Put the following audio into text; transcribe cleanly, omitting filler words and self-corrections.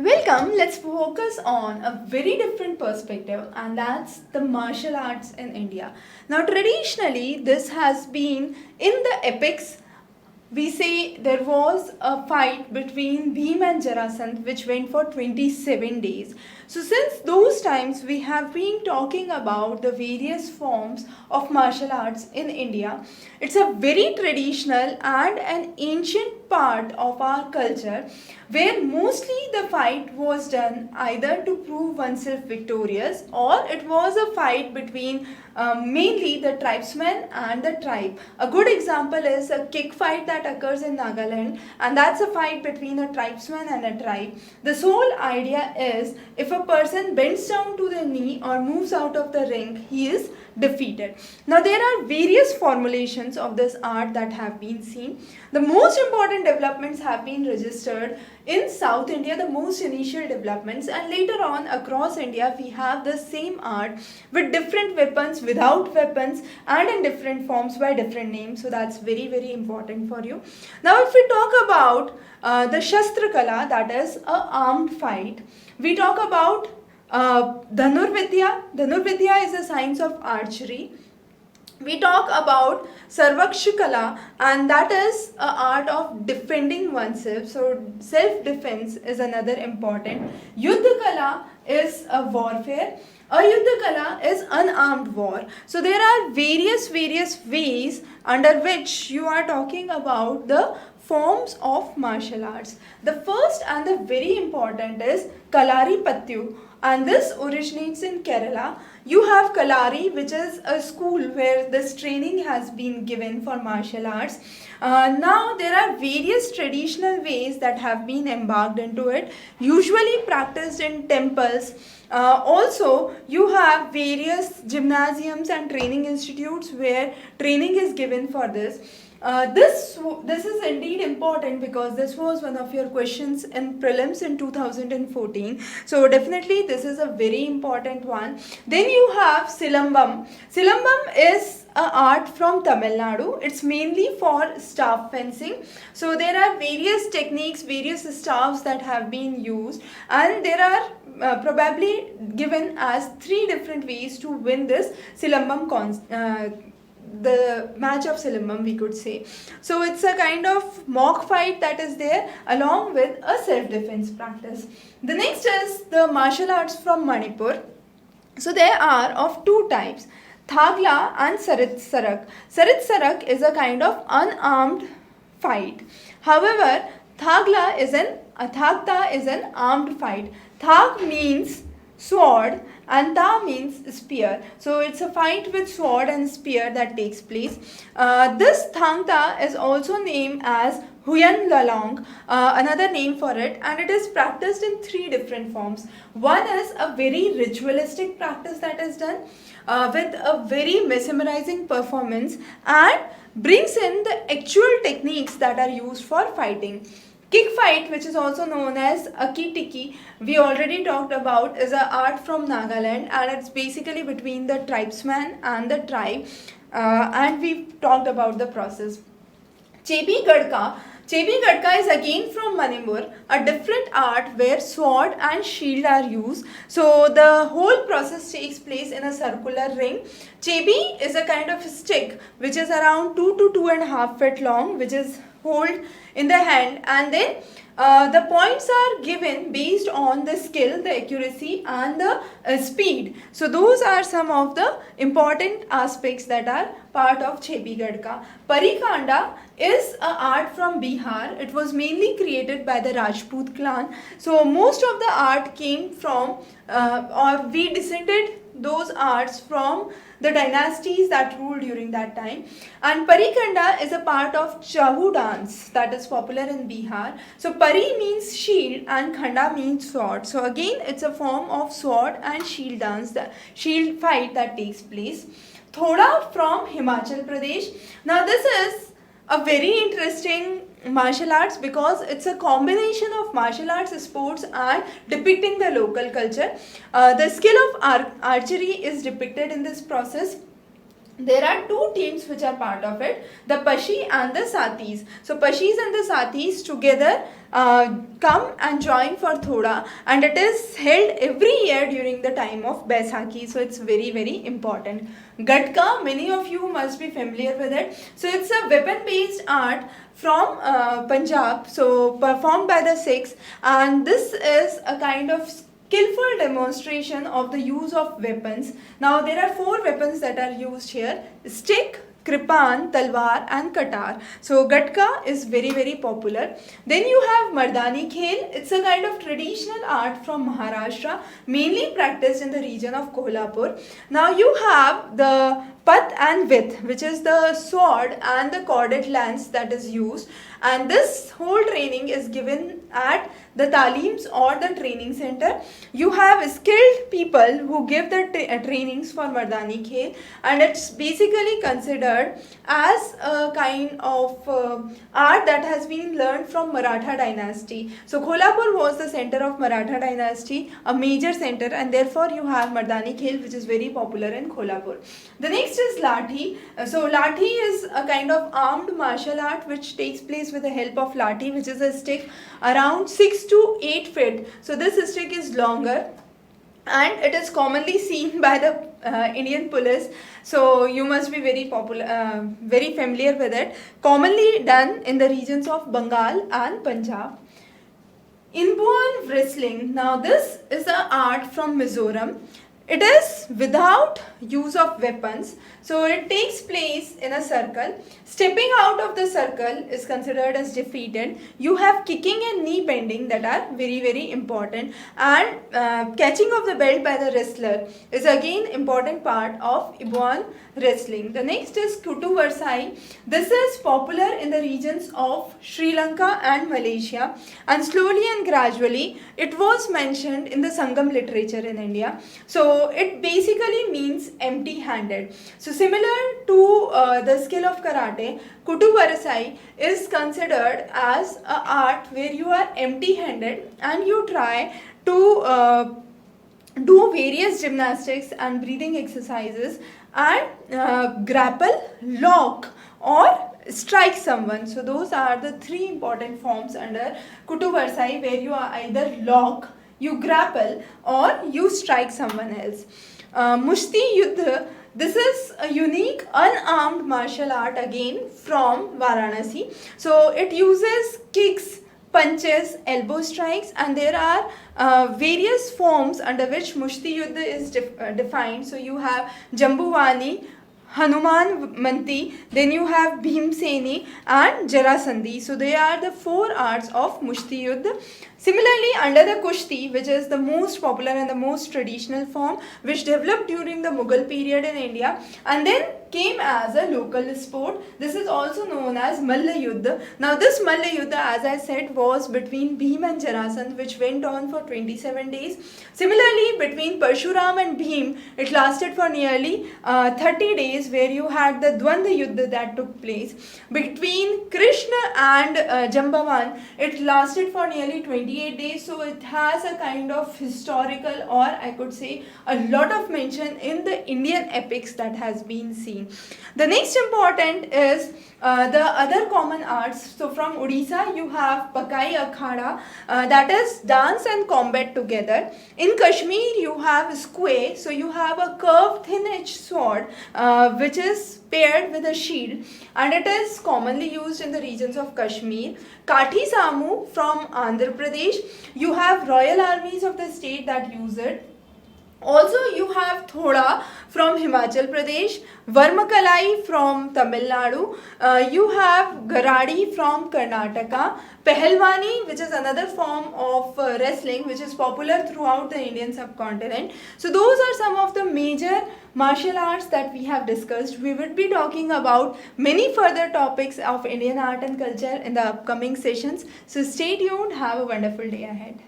Welcome, let's focus on a very different perspective, and that's the martial arts in India. Now, traditionally, this has been in the epics. We say there was a fight between Bhim and Jarasandh which went for 27 days. So since those times we have been talking about the various forms of martial arts in India. It's a very traditional and an ancient part of our culture where mostly the fight was done either to prove oneself victorious, or it was a fight between mainly the tribesmen and the tribe. A good example is a kick fight that occurs in Nagaland, and that's a fight between a tribesman and a tribe. The sole idea is if a person bends down to the knee or moves out of the ring, he is defeated. Now there are various formulations of this art that have been seen. The most important developments have been registered in South India, the most initial developments, and later on across India we have the same art with different weapons, without weapons, and in different forms by different names. So that's very important for you. Now if we talk about the Shastrakala, that is a armed fight, we talk about Dhanurvidya. Dhanurvidya is a science of archery. We talk about Svarakshakala, and that is an art of defending oneself. So self-defense is another important. Yuddhakala is a warfare. Ayudhakala is unarmed war. So there are various ways under which you are talking about the forms of martial arts. The first and the very important is Kalaripayattu, and this originates in Kerala. You have Kalari, which is a school where this training has been given for martial arts. Now there are various traditional ways that have been embarked into it, usually practiced in temples. Also, you have various gymnasiums and training institutes where training is given for this. This is indeed important because this was one of your questions in prelims in 2014. So definitely this is a very important one. Then you have Silambam. Silambam is an art from Tamil Nadu. It's mainly for staff fencing. So there are various techniques, various staffs that have been used, and there are probably given as 3 different ways to win this Silambam the match of Silambam, we could say. So it's a kind of mock fight that is there along with a self-defense practice. The next is the martial arts from Manipur. So there are of 2 types, Thagla and Sarit. Sarak is a kind of unarmed fight. However, Thagta is an armed fight. Thag means sword and Ta means spear. So it's a fight with sword and spear that takes place. This Thang-ta is also named as Huyan Lalong, another name for it, and it is practiced in 3 different forms. One is a very ritualistic practice that is done with a very mesmerizing performance and brings in the actual techniques that are used for fighting. Kick fight, which is also known as Akitiki, we already talked about, is an art from Nagaland, and it's basically between the tribesman and the tribe, and we've talked about the process. Cheibi Gad-ga is again from Manipur, a different art where sword and shield are used. So the whole process takes place in a circular ring. Cheibi is a kind of stick which is around 2 to 2.5 feet long, which is hold in the hand, and then the points are given based on the skill, the accuracy, and the speed. So those are some of the important aspects that are part of Cheibi Gad-ga. Pari-Khanda is an art from Bihar. It was mainly created by the Rajput clan. So most of the art came from or we descended those arts from the dynasties that ruled during that time. And Pari-Khanda is a part of Chahu dance that is popular in Bihar. So Pari means shield and Khanda means sword. So again it's a form of sword and shield dance, the shield fight that takes place. Thoda from Himachal Pradesh. Now this is a very interesting martial arts because it's a combination of martial arts, sports, and depicting the local culture. The skill of archery is depicted in this process. there are two teams which are part of it, the Pashi and the Satis. So Pashis and the Satis together come and join for Thoda, and it is held every year during the time of Baisakhi, so it's very very important. Gatka, many of you must be familiar with it. So it's a weapon based art from Punjab, so performed by the Sikhs, and this is a kind of skillful demonstration of the use of weapons. Now there are 4 weapons that are used here: stick, kripan, talwar and katar. So Gatka is very very popular. Then you have Mardani Khel. It's a kind of traditional art from Maharashtra, mainly practiced in the region of Kolhapur. Now you have the Pat and With, which is the sword and the corded lance that is used, and this whole training is given at the talims or the training center. You have skilled people who give the trainings for Mardani Khel, and it's basically considered as a kind of art that has been learned from Maratha dynasty. So Kolhapur was the center of Maratha dynasty, a major center, and therefore you have Mardani Khel, which is very popular in Kolhapur. The next is Lathi. So Lathi is a kind of armed martial art which takes place with the help of Lathi, which is a stick around 6 to 8 feet. So this stick is longer, and it is commonly seen by the Indian police. So you must be very very familiar with it. Commonly done in the regions of Bengal and Punjab. Inbuan Wrestling. Now this is an art from Mizoram. It is without use of weapons, so it takes place in a circle. Stepping out of the circle is considered as defeated. You have kicking and knee bending that are very very important, and catching of the belt by the wrestler is again important part of Inbuan Wrestling. The next is Kuttu Varisal. This is popular in the regions of Sri Lanka and Malaysia, and slowly and gradually it was mentioned in the Sangam literature in India. So it basically means empty-handed. So similar to the skill of karate, Kuttu Varisal is considered as an art where you are empty-handed and you try to do various gymnastics and breathing exercises and grapple, lock or strike someone. So those are the 3 important forms under Kuttu Varisal, where you are either lock, you grapple or you strike someone else. Musti Vuddha, this is a unique unarmed martial art again from Varanasi. So it uses kicks, punches, elbow strikes, and there are various forms under which Musti Vuddha is defined. So you have Jambuvani, Hanuman Manti, then you have Bhimseni and Jarasandhi. So they are the 4 arts of Musti Vuddha. Similarly, under the Kushti, which is the most popular and the most traditional form, which developed during the Mughal period in India and then came as a local sport. This is also known as Malla Yuddha. Now this Malla Yuddha, as I said, was between Bhim and Jarasandh, which went on for 27 days. Similarly, between Parshuram and Bhim, it lasted for nearly 30 days, where you had the Dvandva Yuddha that took place. Between Krishna and Jambavan, it lasted for nearly 28 days. So it has a kind of historical, or I could say a lot of mention in the Indian epics that has been seen. The next important is the other common arts. So from Odisha you have Pakai Akhada, that is dance and combat together. In Kashmir you have Squay, so you have a curved thin edged sword which is paired with a shield, and it is commonly used in the regions of Kashmir. Kathi Samu from Andhra Pradesh, you have royal armies of the state that use it. Also you have Thoda from Himachal Pradesh, Verumkai from Tamil Nadu, you have Garadi from Karnataka, Pehelwani, which is another form of wrestling which is popular throughout the Indian subcontinent. So those are some of the major martial arts that we have discussed. We would be talking about many further topics of Indian art and culture in the upcoming sessions. So stay tuned, have a wonderful day ahead.